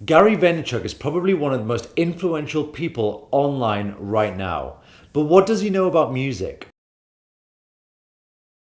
Gary Vaynerchuk is probably one of the most influential people online right now. But what does he know about music?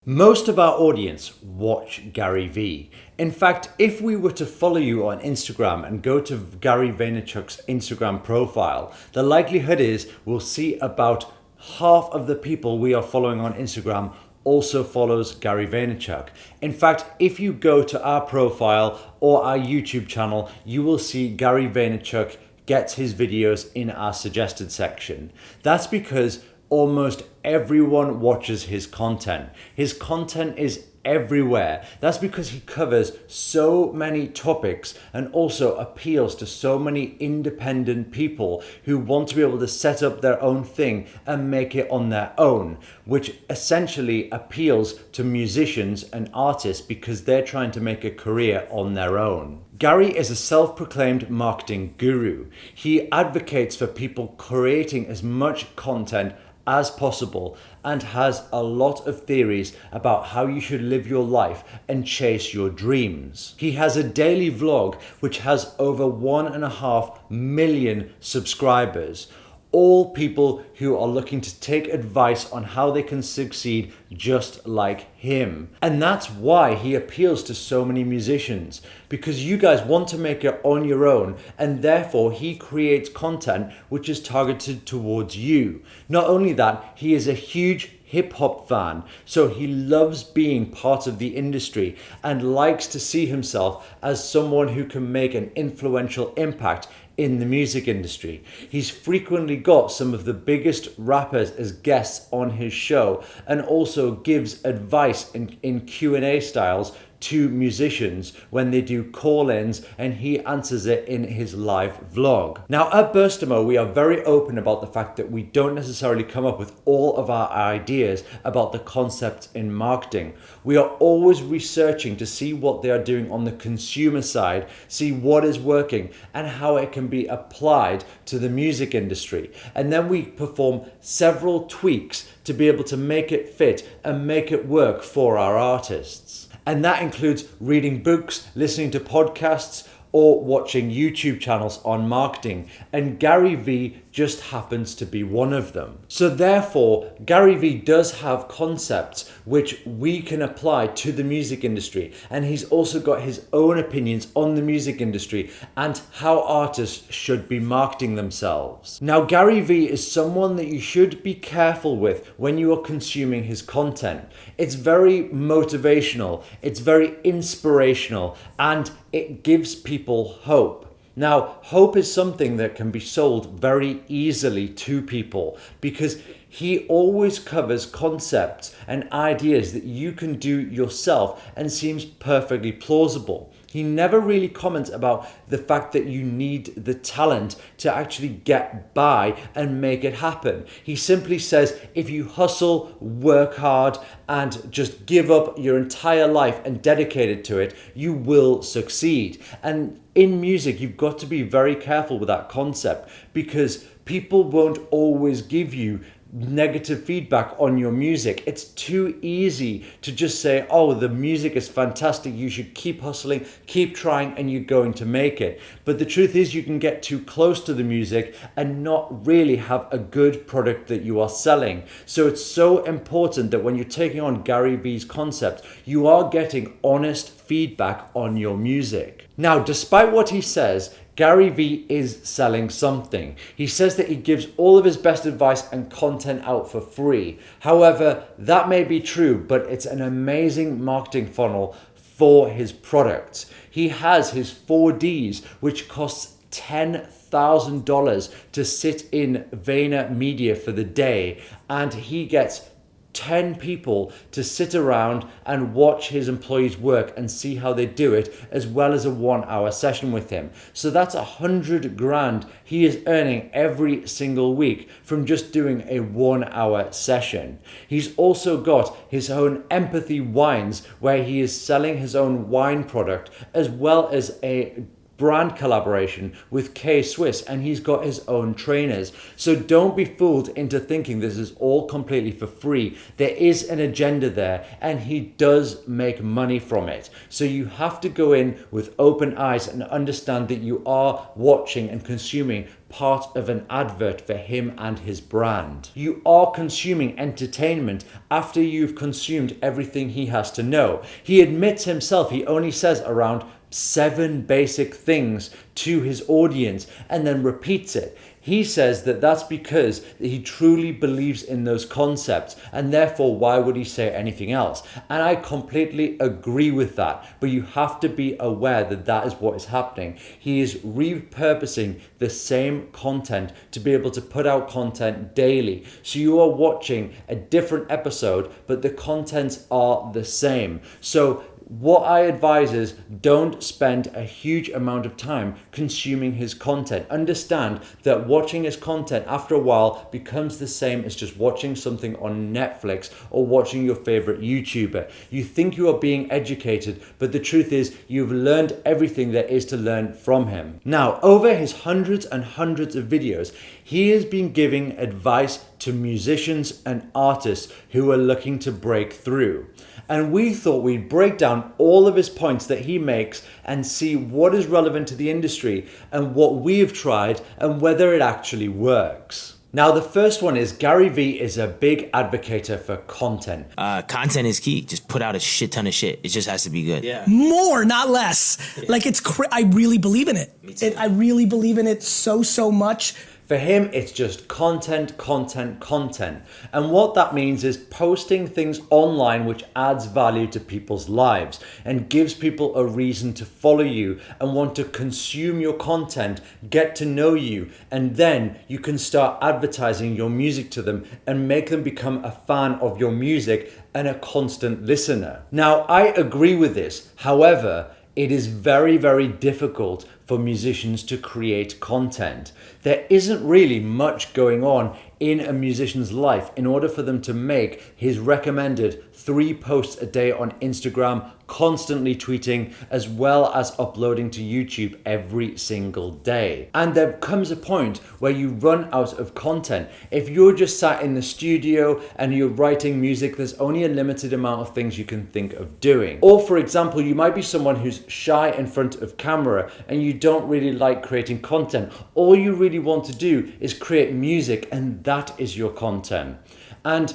Most of our audience watch Gary Vee. In fact, if we were to follow you on Instagram and go to Gary Vaynerchuk's Instagram profile, the likelihood is we'll see about half of the people we are following on Instagram also follows Gary Vaynerchuk. In fact, if you go to our profile or our YouTube channel, you will see Gary Vaynerchuk gets his videos in our suggested section. That's because almost everyone watches his content. His content is everywhere. That's because he covers so many topics and also appeals to so many independent people who want to be able to set up their own thing and make it on their own, which essentially appeals to musicians and artists because they're trying to make a career on their own. Gary is a self-proclaimed marketing guru. He advocates for people creating as much content as possible and has a lot of theories about how you should live your life and chase your dreams. He has a daily vlog which has over 1.5 million subscribers. All people who are looking to take advice on how they can succeed just like him. And that's why he appeals to so many musicians, because you guys want to make it on your own, and therefore he creates content which is targeted towards you. Not only that, he is a huge hip hop fan, so he loves being part of the industry and likes to see himself as someone who can make an influential impact in the music industry. He's frequently got some of the biggest rappers as guests on his show and also gives advice in Q&A styles to musicians when they do call-ins, and he answers it in his live vlog. Now at Burstamo, we are very open about the fact that we don't necessarily come up with all of our ideas about the concepts in marketing. We are always researching to see what they are doing on the consumer side, see what is working and how it can be applied to the music industry. And then we perform several tweaks to be able to make it fit and make it work for our artists. And that includes reading books, listening to podcasts, or watching YouTube channels on marketing. And Gary Vee just happens to be one of them. So therefore, Gary Vee does have concepts which we can apply to the music industry. And he's also got his own opinions on the music industry and how artists should be marketing themselves. Now, Gary Vee is someone that you should be careful with when you are consuming his content. It's very motivational, it's very inspirational, and it gives people hope. Now, hope is something that can be sold very easily to people because he always covers concepts and ideas that you can do yourself and seems perfectly plausible. He never really comments about the fact that you need the talent to actually get by and make it happen. He simply says, if you hustle, work hard, and just give up your entire life and dedicate it to it, you will succeed. And in music, you've got to be very careful with that concept because people won't always give you negative feedback on your music. It's too easy to just say, oh, the music is fantastic, you should keep hustling, keep trying, and you're going to make it. But the truth is you can get too close to the music and not really have a good product that you are selling. So it's so important that when you're taking on Gary Vee's concept, you are getting honest feedback on your music. Now, despite what he says, Gary Vee is selling something. He says that he gives all of his best advice and content out for free. However, that may be true, but it's an amazing marketing funnel for his products. He has his 4Ds, which costs $10,000 to sit in VaynerMedia for the day, and he gets 10 people to sit around and watch his employees work and see how they do it, as well as a 1-hour session with him. So that's 100 grand he is earning every single week from just doing a 1-hour session. He's also got his own Empathy Wines, where he is selling his own wine product, as well as a brand collaboration with K-Swiss, and he's got his own trainers. So don't be fooled into thinking this is all completely for free. There is an agenda there, and he does make money from it. So you have to go in with open eyes and understand that you are watching and consuming part of an advert for him and his brand. You are consuming entertainment after you've consumed everything he has to know. He admits himself, he only says around 7 basic things to his audience and then repeats it. He says that that's because he truly believes in those concepts, and therefore why would he say anything else? And I completely agree with that, but you have to be aware that that is what is happening. He is repurposing the same content to be able to put out content daily. So you are watching a different episode, but the contents are the same. So what I advise is don't spend a huge amount of time consuming his content. Understand that watching his content after a while becomes the same as just watching something on Netflix or watching your favorite YouTuber. You think you are being educated, but the truth is you've learned everything there is to learn from him. Now, over his hundreds and hundreds of videos, he has been giving advice to musicians and artists who are looking to break through. And we thought we'd break down all of his points that he makes and see what is relevant to the industry and what we've tried and whether it actually works. Now, the first one is Gary Vee is a big advocate for content. Content is key. Just put out a shit ton of shit. It just has to be good. Yeah. More, not less. Yeah. Like I really believe in it. Me too. I really believe in it so much. For him, it's just content, content, content. And what that means is posting things online which adds value to people's lives and gives people a reason to follow you and want to consume your content, get to know you, and then you can start advertising your music to them and make them become a fan of your music and a constant listener. Now, I agree with this. However, it is very, very difficult for musicians to create content. There isn't really much going on in a musician's life in order for them to make his recommended 3 posts a day on Instagram, constantly tweeting, as well as uploading to YouTube every single day. And there comes a point where you run out of content. If you're just sat in the studio and you're writing music, there's only a limited amount of things you can think of doing. Or for example, you might be someone who's shy in front of camera and you don't really like creating content. All you really want to do is create music, and that is your content. And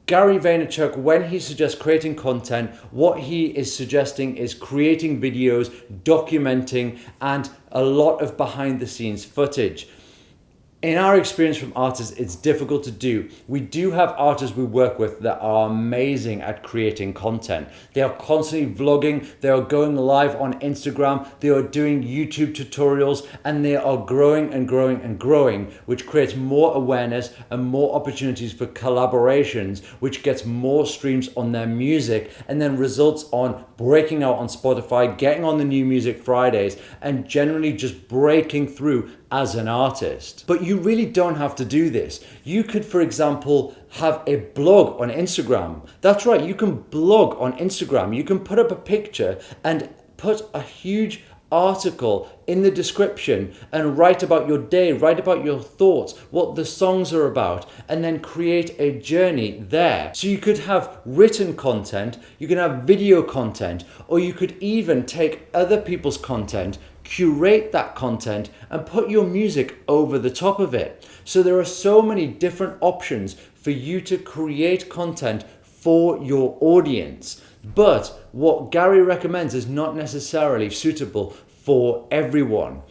Gary Vaynerchuk, when he suggests creating content, what he is suggesting is creating videos, documenting, and a lot of behind the scenes footage. In our experience from artists, it's difficult to do. We do have artists we work with that are amazing at creating content. They are constantly vlogging, they are going live on Instagram, they are doing YouTube tutorials, and they are growing and growing and growing, which creates more awareness and more opportunities for collaborations, which gets more streams on their music and then results on breaking out on Spotify, getting on the New Music Fridays, and generally just breaking through as an artist. But you really don't have to do this. You could, for example, have a blog on Instagram. That's right, you can blog on Instagram. You can put up a picture and put a huge article in the description and write about your day, write about your thoughts, what the songs are about, and then create a journey there. So you could have written content, you can have video content, or you could even take other people's content, curate that content, and put your music over the top of it. So there are so many different options for you to create content for your audience. But what Gary recommends is not necessarily suitable for everyone.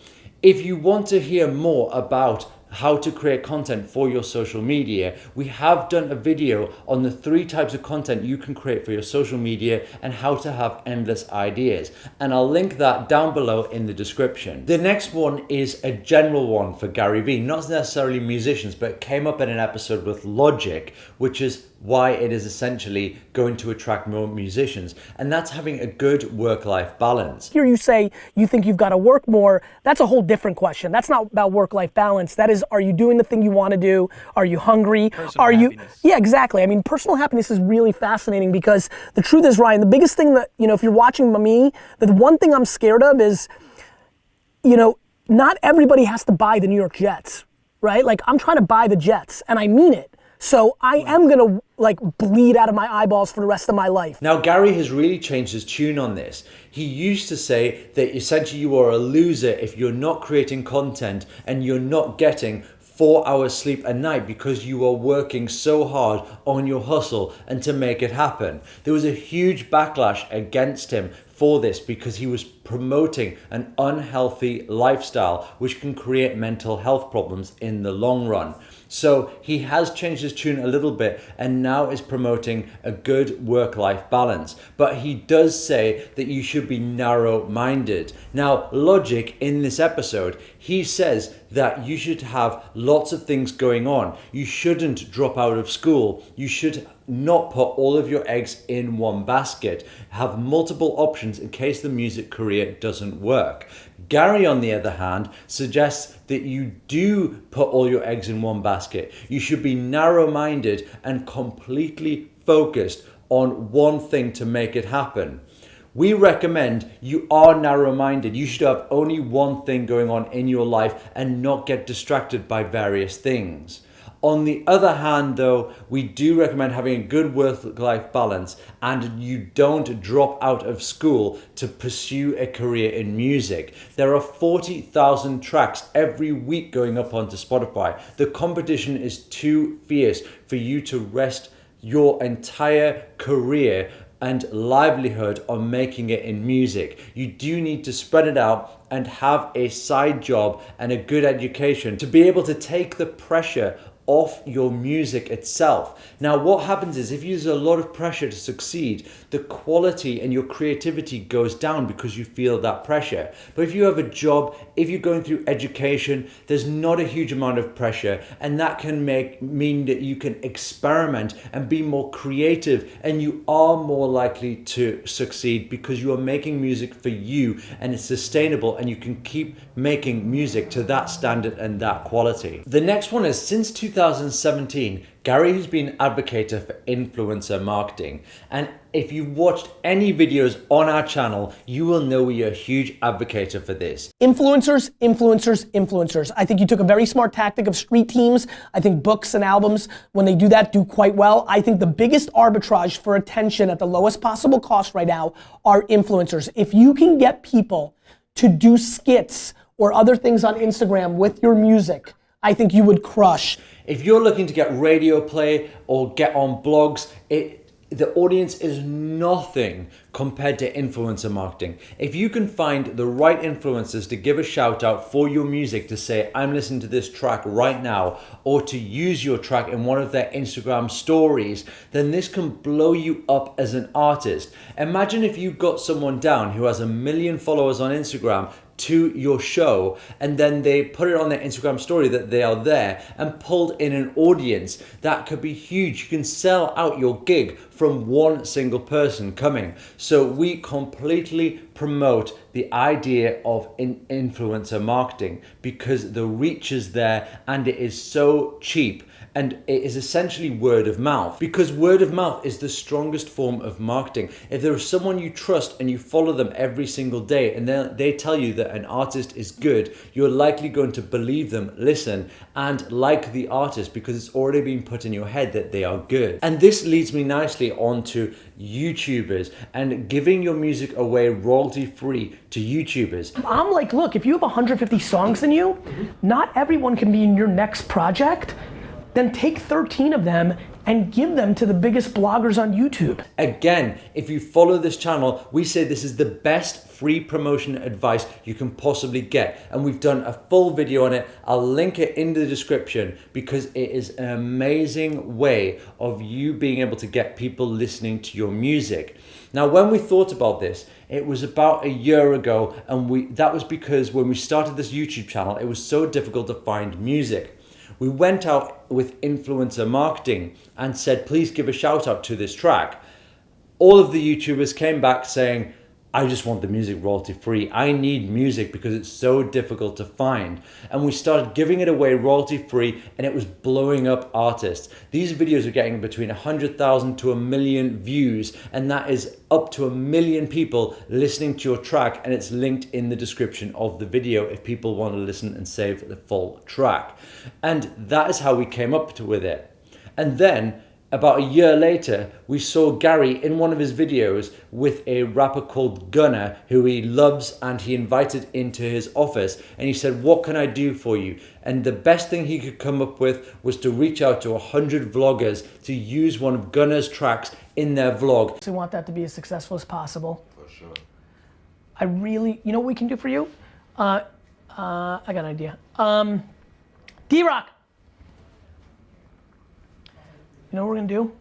If you want to hear more about how to create content for your social media, we have done a video on the 3 types of content you can create for your social media and how to have endless ideas. And I'll link that down below in the description. The next one is a general one for Gary Vee, not necessarily musicians, but it came up in an episode with Logic, which is why it is essentially going to attract more musicians, and that's having a good work-life balance. Here you say you think you've got to work more. That's a whole different question. That's not about work-life balance. That is, are you doing the thing you want to do? Are you hungry? Personal happiness. Yeah, exactly. I mean, personal happiness is really fascinating because the truth is, Ryan, the biggest thing that, if you're watching me, the one thing I'm scared of is you know, not everybody has to buy the New York Jets, right? Like I'm trying to buy the Jets and I mean it. So I am gonna like bleed out of my eyeballs for the rest of my life. Now Gary has really changed his tune on this. He used to say that essentially you are a loser if you're not creating content and you're not getting 4 hours sleep a night because you are working so hard on your hustle and to make it happen. There was a huge backlash against him for this because he was promoting an unhealthy lifestyle which can create mental health problems in the long run. So he has changed his tune a little bit and now is promoting a good work-life balance. But he does say that you should be narrow-minded. Now, Logic in this episode, he says that you should have lots of things going on. You shouldn't drop out of school. You should not put all of your eggs in one basket. Have multiple options in case the music career doesn't work. Gary, on the other hand, suggests that you do put all your eggs in one basket. You should be narrow-minded and completely focused on one thing to make it happen. We recommend you are narrow-minded. You should have only one thing going on in your life and not get distracted by various things. On the other hand, though, we do recommend having a good work-life balance and you don't drop out of school to pursue a career in music. There are 40,000 tracks every week going up onto Spotify. The competition is too fierce for you to rest your entire career and livelihood on making it in music. You do need to spread it out and have a side job and a good education to be able to take the pressure off your music itself. Now, what happens is if you use a lot of pressure to succeed, the quality and your creativity goes down because you feel that pressure. But if you have a job, if you're going through education, there's not a huge amount of pressure, and that can mean that you can experiment and be more creative, and you are more likely to succeed because you are making music for you and it's sustainable and you can keep making music to that standard and that quality. The next one is, since 2017, Gary has been an advocate for influencer marketing. And if you've watched any videos on our channel, you will know we are a huge advocate for this. Influencers, influencers, influencers. I think you took a very smart tactic of street teams. I think books and albums, when they do that, do quite well. I think the biggest arbitrage for attention at the lowest possible cost right now are influencers. If you can get people to do skits or other things on Instagram with your music, I think you would crush. If you're looking to get radio play or get on blogs, the audience is nothing compared to influencer marketing. If you can find the right influencers to give a shout out for your music, to say, I'm listening to this track right now, or to use your track in one of their Instagram stories, then this can blow you up as an artist. Imagine if you got someone down who has 1 million followers on Instagram to your show, and then they put it on their Instagram story that they are there and pulled in an audience. That could be huge. You can sell out your gig from one single person coming. So we completely promote the idea of influencer marketing because the reach is there and it is so cheap. And it is essentially word of mouth, because word of mouth is the strongest form of marketing. If there is someone you trust and you follow them every single day and they tell you that an artist is good, you're likely going to believe them, listen, and like the artist because it's already been put in your head that they are good. And this leads me nicely onto YouTubers and giving your music away royalty free to YouTubers. I'm like, look, if you have 150 songs in you, not everyone can be in your next project. Then take 13 of them and give them to the biggest bloggers on YouTube. Again, if you follow this channel, we say this is the best free promotion advice you can possibly get. And we've done a full video on it. I'll link it in the description because it is an amazing way of you being able to get people listening to your music. Now, when we thought about this, it was about a year ago, and that was because when we started this YouTube channel, it was so difficult to find music. We went out with influencer marketing and said, please give a shout out to this track. All of the YouTubers came back saying, I just want the music royalty free. I need music because it's so difficult to find. And we started giving it away royalty free, and it was blowing up artists. These videos are getting between 100,000 to 1 million views, and that is up to 1 million people listening to your track, and it's linked in the description of the video if people want to listen and save the full track. And that is how we came up with it. And then about a year later, we saw Gary in one of his videos with a rapper called Gunna, who he loves, and he invited into his office, and he said, what can I do for you? And the best thing he could come up with was to reach out to 100 vloggers to use one of Gunna's tracks in their vlog. So we want that to be as successful as possible. For sure. I really, you know what we can do for you? I got an idea. D-Rock. You know what we're gonna do?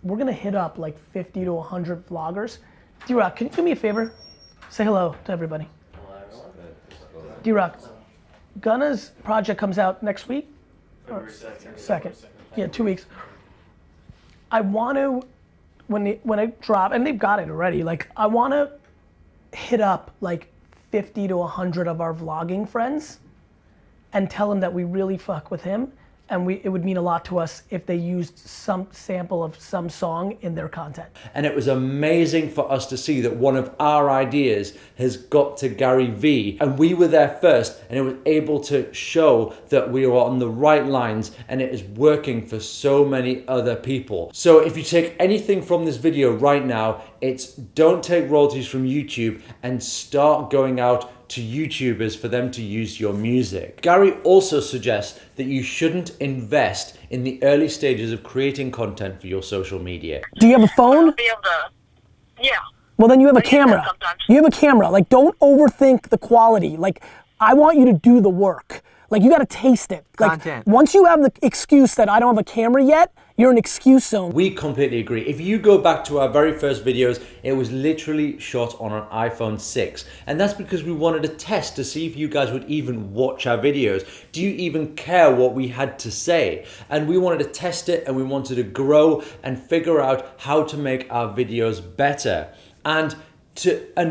We're gonna hit up like 50 to 100 vloggers. D-Rock, can you do me a favor? Say hello to everybody. D-Rock, Gunna's project comes out next week? February 2nd. Yeah, 2 weeks. I want to, when it drop, and they've got it already, like I want to hit up like 50 to 100 of our vlogging friends and tell them that we really fuck with him. And it would mean a lot to us if they used some sample of some song in their content. And it was amazing for us to see that one of our ideas has got to Gary Vee, and we were there first, and it was able to show that we were on the right lines, and it is working for so many other people. So if you take anything from this video right now, it's don't take royalties from YouTube and start going out to YouTubers for them to use your music. Gary also suggests that you shouldn't invest in the early stages of creating content for your social media. Do you have a phone? Yeah. Well, then you have a camera. You have a camera. Like, don't overthink the quality. Like, I want you to do the work. Like, you gotta taste it. Like, Content. once you have the excuse that I don't have a camera yet, you're in excuse zone. We completely agree. If you go back to our very first videos, it was literally shot on an iPhone 6. And that's because we wanted to test to see if you guys would even watch our videos. Do you even care what we had to say? And we wanted to test it, and we wanted to grow and figure out how to make our videos better. And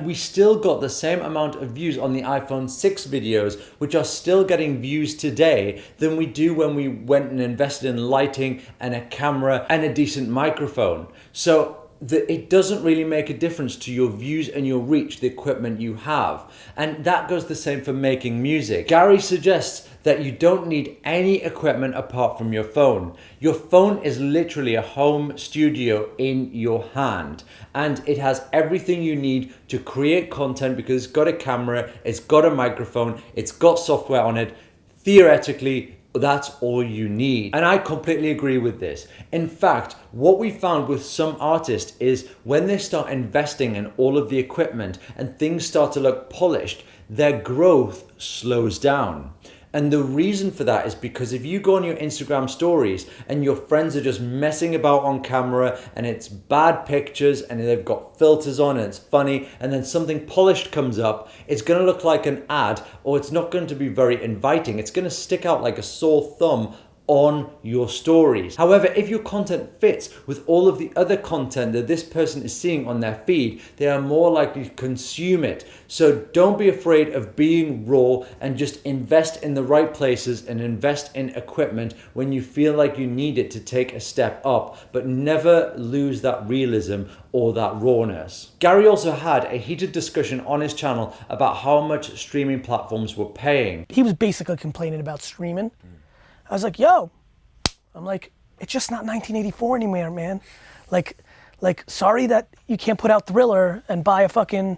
we still got the same amount of views on the iPhone 6 videos, which are still getting views today, than we do when we went and invested in lighting and a camera and a decent microphone. So it doesn't really make a difference to your views and your reach, the equipment you have. And that goes the same for making music. Gary suggests that you don't need any equipment apart from your phone. Your phone is literally a home studio in your hand, and it has everything you need to create content because it's got a camera, it's got a microphone, it's got software on it. Theoretically, that's all you need. And I completely agree with this. In fact, what we found with some artists is when they start investing in all of the equipment and things start to look polished, their growth slows down. And the reason for that is because if you go on your Instagram stories and your friends are just messing about on camera and it's bad pictures and they've got filters on and it's funny, and then something polished comes up, it's going to look like an ad, or it's not going to be very inviting. It's going to stick out like a sore thumb on your stories. However, if your content fits with all of the other content that this person is seeing on their feed, they are more likely to consume it. So don't be afraid of being raw, and just invest in the right places and invest in equipment when you feel like you need it to take a step up, but never lose that realism or that rawness. Gary also had a heated discussion on his channel about how much streaming platforms were paying. He was basically complaining about streaming. I was like, yo, I'm like, it's just not 1984 anymore, man. Like, sorry that you can't put out Thriller and buy a fucking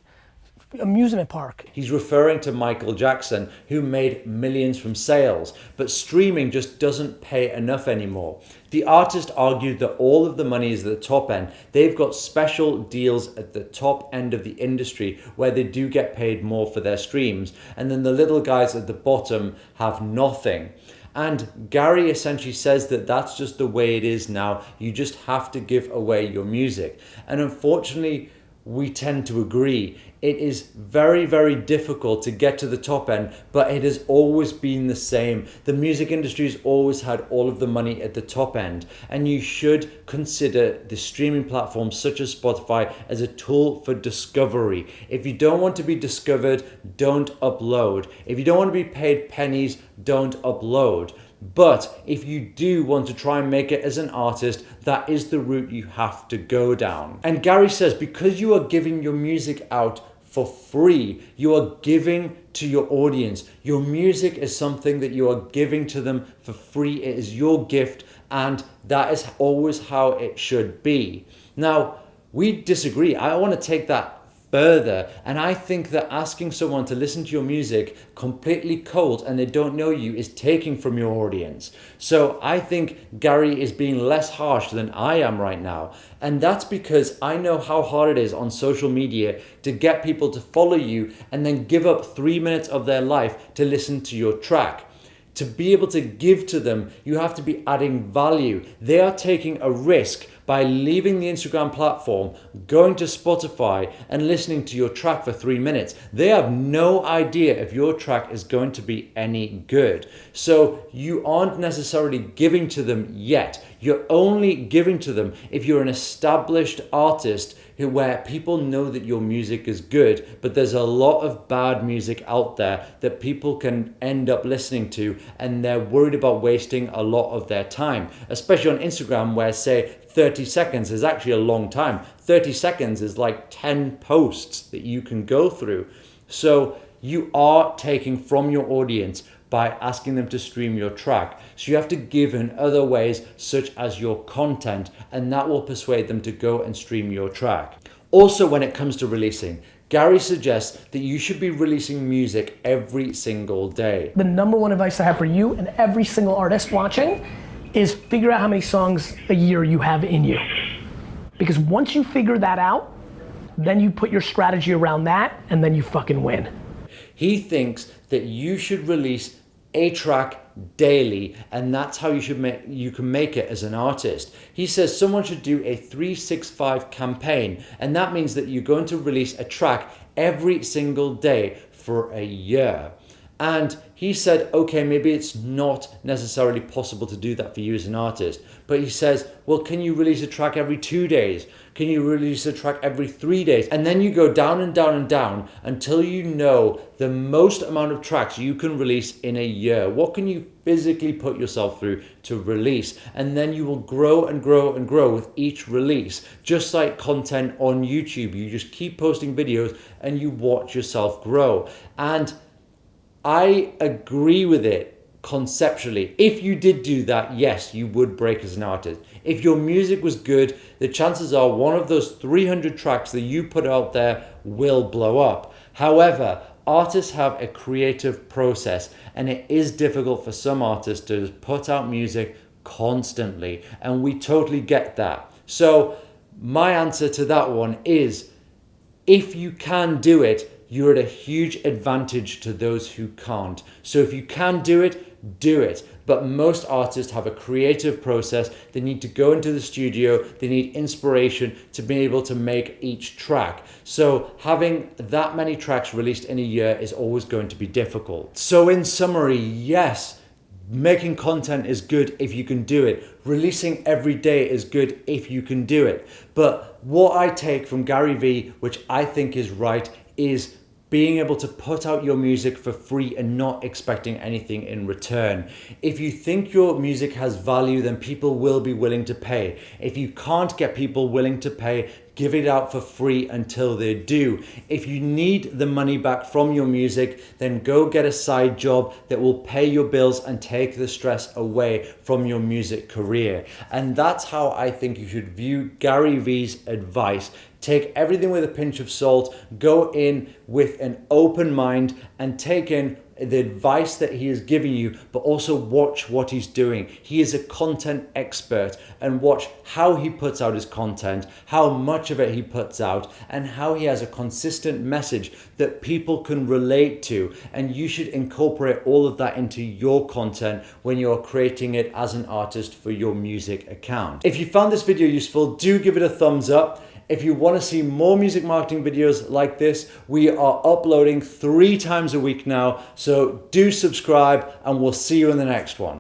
amusement park. He's referring to Michael Jackson, who made millions from sales, but streaming just doesn't pay enough anymore. The artist argued that all of the money is at the top end. They've got special deals at the top end of the industry where they do get paid more for their streams, and then the little guys at the bottom have nothing. And Gary essentially says that that's just the way it is now. You just have to give away your music. And unfortunately, we tend to agree. it is very, very difficult to get to the top end, but it has always been the same. The music industry has always had all of the money at the top end, and you should consider the streaming platforms such as Spotify as a tool for discovery. If you don't want to be discovered, don't upload. If you don't want to be paid pennies, don't upload. But if you do want to try and make it as an artist, that is the route you have to go down. And Gary says, because you are giving your music out for free, you are giving to your audience. Your music is something that you are giving to them for free. It is your gift, and that is always how it should be. Now, we disagree. I want to take that further, and I think that asking someone to listen to your music completely cold and they don't know you is taking from your audience. So I think Gary is being less harsh than I am right now, and that's because I know how hard it is on social media to get people to follow you and then give up 3 minutes of their life to listen to your track. To be able to give to them, you have to be adding value. They are taking a risk by leaving the Instagram platform, going to Spotify and listening to your track for 3 minutes. They have no idea if your track is going to be any good. So you aren't necessarily giving to them yet. You're only giving to them if you're an established artist where people know that your music is good, but there's a lot of bad music out there that people can end up listening to, and they're worried about wasting a lot of their time, especially on Instagram, where say 30 seconds is actually a long time. 30 seconds is like 10 posts that you can go through. So you are taking from your audience by asking them to stream your track. So you have to give in other ways, such as your content, and that will persuade them to go and stream your track. Also, when it comes to releasing, Gary suggests that you should be releasing music every single day. The number one advice I have for you and every single artist watching is figure out how many songs a year you have in you. Because once you figure that out, then you put your strategy around that, and then you fucking win. He thinks that you should release a track daily, and that's how you can make it as an artist. He says someone should do a 365 campaign, and that means that you're going to release a track every single day for a year. And he said, okay, maybe it's not necessarily possible to do that for you as an artist, but he says, well, can you release a track every 2 days? Can you release a track every 3 days? And then you go down and down and down until you know the most amount of tracks you can release in a year. What can you physically put yourself through to release? And then you will grow and grow and grow with each release. Just like content on YouTube, you just keep posting videos and you watch yourself grow. And I agree with it conceptually. If you did do that, yes, you would break as an artist. If your music was good, the chances are one of those 300 tracks that you put out there will blow up. However, artists have a creative process, and it is difficult for some artists to put out music constantly, and we totally get that. So my answer to that one is, if you can do it, you're at a huge advantage to those who can't. So if you can do it, do it. But most artists have a creative process. They need to go into the studio. They need inspiration to be able to make each track. So having that many tracks released in a year is always going to be difficult. So in summary, yes, making content is good if you can do it. Releasing every day is good if you can do it. But what I take from Gary Vee, which I think is right, is being able to put out your music for free and not expecting anything in return. If you think your music has value, then people will be willing to pay. If you can't get people willing to pay, give it out for free until they do. If you need the money back from your music, then go get a side job that will pay your bills and take the stress away from your music career. And that's how I think you should view Gary Vee's advice. Take everything with a pinch of salt, go in with an open mind and take in the advice that he is giving you, but also watch what he's doing. He is a content expert, and watch how he puts out his content, how much of it he puts out, and how he has a consistent message that people can relate to. And you should incorporate all of that into your content when you're creating it as an artist for your music account. If you found this video useful, do give it a thumbs up. If you want to see more music marketing videos like this, we are uploading 3 times a week now. So do subscribe and we'll see you in the next one.